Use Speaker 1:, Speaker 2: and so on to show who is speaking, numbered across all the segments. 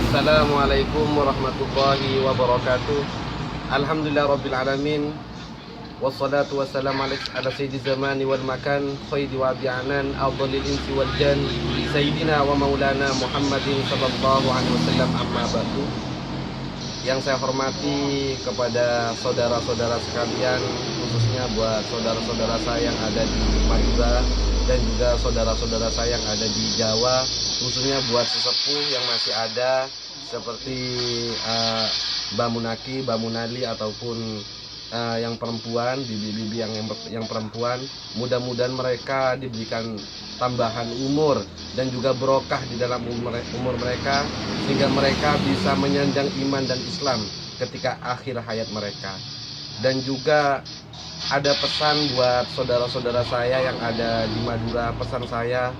Speaker 1: Assalamualaikum warahmatullahi wabarakatuh. Alhamdulillah rabbil alamin. Wassalatu wassalamu ala sayyidi zamani wal makan khairi wa bi'anan afdalil insi wal jan sayyidina wa maulana Muhammadin sallallahu alaihi wasallam, amma ba'du. Yang saya hormati kepada saudara-saudara sekalian, khususnya buat saudara-saudara saya yang ada di Madura dan juga saudara-saudara saya yang ada di Jawa, khususnya buat sesepuh yang masih ada seperti Mbak Munaki, Mbak Munali, ataupun yang perempuan, bibi-bibi yang perempuan. Mudah-mudahan mereka diberikan tambahan umur dan juga berkah di dalam umur mereka, sehingga mereka bisa menyanjang iman dan Islam ketika akhir hayat mereka. Dan juga ada pesan buat saudara-saudara saya yang ada di Madura. Pesan saya,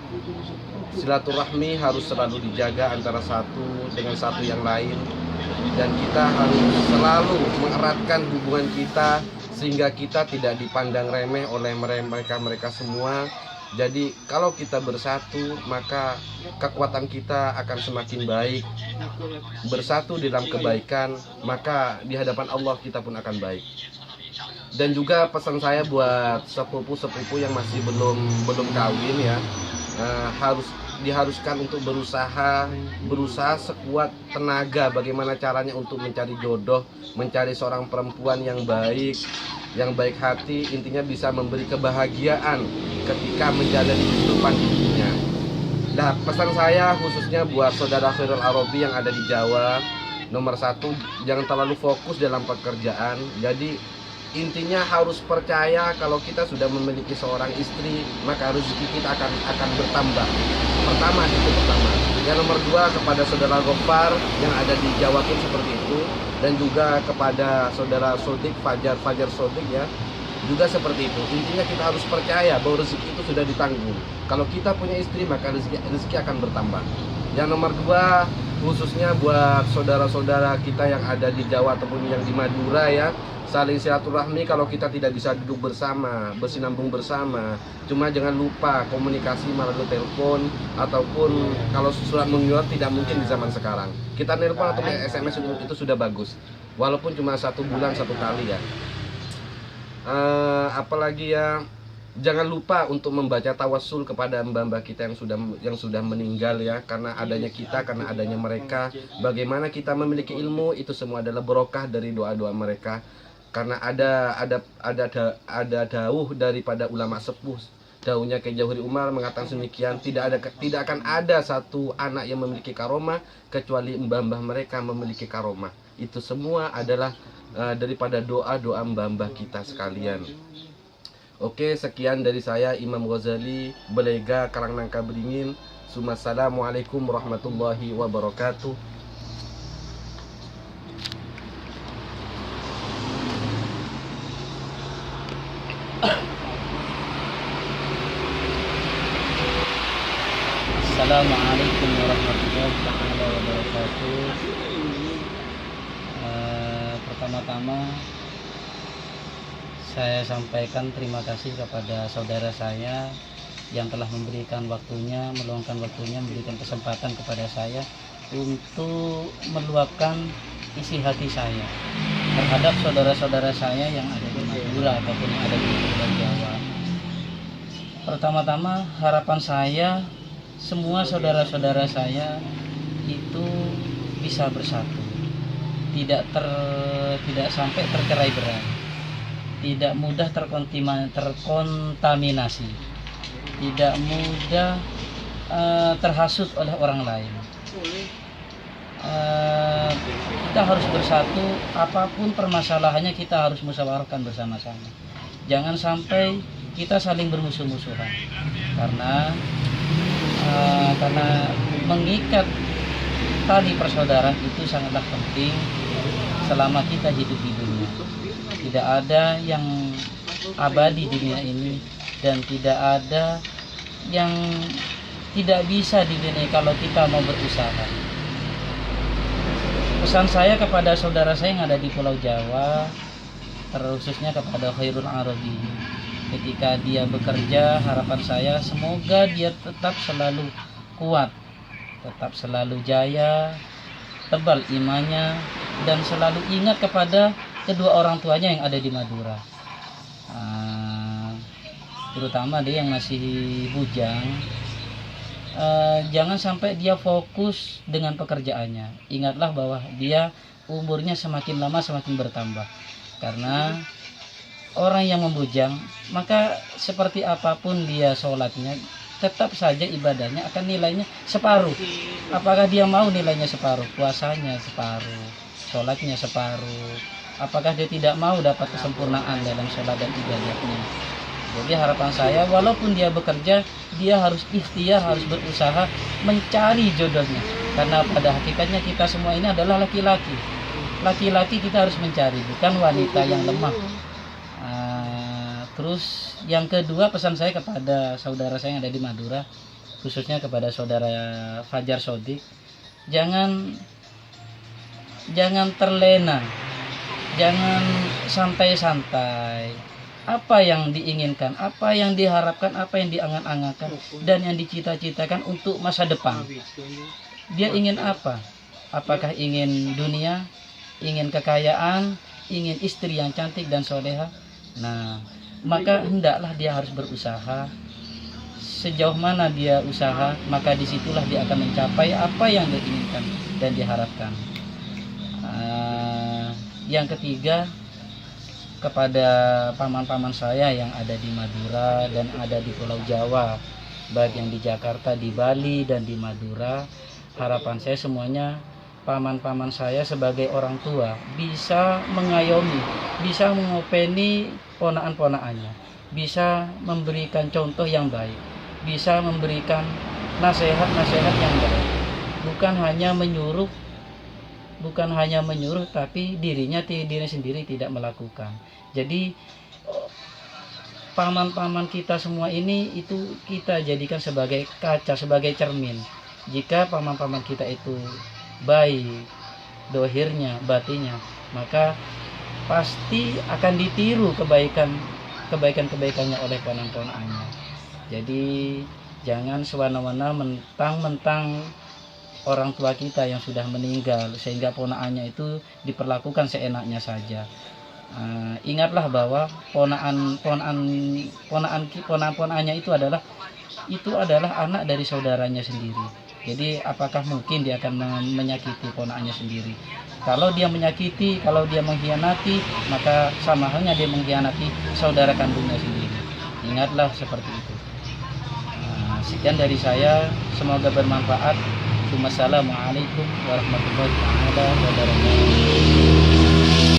Speaker 1: silaturahmi harus selalu dijaga antara satu dengan satu yang lain, dan kita harus selalu mengeratkan hubungan kita sehingga kita tidak dipandang remeh oleh mereka semua. Jadi kalau kita bersatu, maka kekuatan kita akan semakin baik. Bersatu dalam kebaikan, maka di hadapan Allah kita pun akan baik. Dan juga pesan saya buat sepupu-sepupu yang masih belum kawin ya, diharuskan untuk berusaha sekuat tenaga bagaimana caranya untuk mencari jodoh, mencari seorang perempuan yang baik hati, intinya bisa memberi kebahagiaan ketika menjalani kehidupan di dunia. Nah, pesan saya khususnya buat saudara Khairul Arabi yang ada di Jawa, nomor satu, jangan terlalu fokus dalam pekerjaan. Jadi intinya harus percaya kalau kita sudah memiliki seorang istri, maka rezeki kita akan bertambah. Pertama, itu pertama. Yang nomor dua, kepada saudara Gofar yang ada di Jawa pun seperti itu, dan juga kepada saudara Sodik, Fajar Sodik ya, juga seperti itu. Intinya kita harus percaya bahwa rezeki itu sudah ditanggung. Kalau kita punya istri, maka rezeki akan bertambah. Yang nomor dua, khususnya buat saudara-saudara kita yang ada di Jawa ataupun yang di Madura ya, saling silaturahmi. Kalau kita tidak bisa duduk bersama, bersinambung bersama, cuma jangan lupa komunikasi melalui telepon, ataupun kalau surat menyurat tidak mungkin di zaman sekarang. Kita nelpon atau SMS itu sudah bagus, walaupun cuma 1 bulan 1 kali ya. Apalagi ya, jangan lupa untuk membaca tawassul kepada mbak-mbak kita yang sudah meninggal ya, karena adanya kita, karena adanya mereka. Bagaimana kita memiliki ilmu, itu semua adalah barokah dari doa-doa mereka. Karena ada dawuh daripada ulama sepuh, dawuhnya Kiai Jauhri Umar mengatakan demikian, tidak akan ada satu anak yang memiliki karomah kecuali mbah-mbah mereka memiliki karomah. Itu semua adalah daripada doa-doa mbah-mbah kita sekalian. Oke, sekian dari saya, Imam Ghazali, Belega, Karangnangka Beringin. Assalamualaikum warahmatullahi wabarakatuh.
Speaker 2: Assalamualaikum warahmatullahi wabarakatuh. Pertama-tama saya sampaikan terima kasih kepada saudara saya yang telah memberikan waktunya, meluangkan waktunya, memberikan kesempatan kepada saya untuk meluapkan isi hati saya terhadap saudara-saudara saya yang ada di Madura ataupun yang ada di Pulau Jawa. Pertama-tama harapan saya, semua saudara-saudara saya itu bisa bersatu, tidak sampai tercerai berai, tidak mudah terkontaminasi, tidak mudah terhasut oleh orang lain. Kita harus bersatu, apapun permasalahannya kita harus musyawarahkan bersama-sama. Jangan sampai kita saling bermusuh-musuhan, karena mengikat tali persaudaraan itu sangatlah penting selama kita hidup di dunia. Tidak ada yang abadi di dunia ini, dan tidak ada yang tidak bisa di dunia kalau kita mau berusaha. Pesan saya kepada saudara saya yang ada di Pulau Jawa, terkhususnya kepada Khairul Arabi, ketika dia bekerja, harapan saya semoga dia tetap selalu kuat, tetap selalu jaya, tebal imannya, dan selalu ingat kepada kedua orang tuanya yang ada di Madura. Terutama dia yang masih bujang, jangan sampai dia fokus dengan pekerjaannya. Ingatlah bahwa dia umurnya semakin lama semakin bertambah, karena orang yang membujang, maka seperti apapun dia sholatnya, tetap saja ibadahnya akan nilainya separuh. Apakah dia mau nilainya separuh? Puasanya separuh, sholatnya separuh. Apakah dia tidak mau dapat kesempurnaan dalam sholat dan ibadahnya? Jadi harapan saya, walaupun dia bekerja, dia harus ikhtiar, harus berusaha mencari jodohnya. Karena pada hakikatnya kita semua ini adalah laki-laki. Laki-laki kita harus mencari, bukan wanita yang lemah. Terus yang kedua, pesan saya kepada saudara saya yang ada di Madura, khususnya kepada saudara Fajar Sodik, jangan terlena, jangan santai-santai. Apa yang diinginkan, apa yang diharapkan, apa yang diangan-angankan, dan yang dicita-citakan untuk masa depan. Dia ingin apa? Apakah ingin dunia, ingin kekayaan, ingin istri yang cantik dan soleha? Nah, maka hendaklah dia harus berusaha. Sejauh mana dia usaha, maka disitulah dia akan mencapai apa yang dia inginkan dan diharapkan. Yang ketiga, kepada paman-paman saya yang ada di Madura dan ada di Pulau Jawa, baik yang di Jakarta, di Bali, dan di Madura, harapan saya semuanya paman-paman saya sebagai orang tua bisa mengayomi, bisa mengopeni ponaan-ponaannya, bisa memberikan contoh yang baik, bisa memberikan nasihat-nasihat yang baik, bukan hanya menyuruh tapi diri sendiri tidak melakukan. Jadi paman-paman kita semua ini itu kita jadikan sebagai kaca, sebagai cermin. Jika paman-paman kita itu baik dohirnya, batinnya, maka pasti akan ditiru kebaikannya oleh ponan-ponannya. Jadi jangan semena-mena mentang-mentang orang tua kita yang sudah meninggal sehingga ponaannya itu diperlakukan seenaknya saja. Ingatlah bahwa ponaannya itu adalah anak dari saudaranya sendiri. Jadi apakah mungkin dia akan menyakiti ponaannya sendiri? Kalau dia menyakiti, kalau dia mengkhianati, maka sama halnya dia mengkhianati saudara kandungnya sendiri. Ingatlah seperti itu. Sekian dari saya, semoga bermanfaat. Wassalamualaikum warahmatullahi wabarakatuh.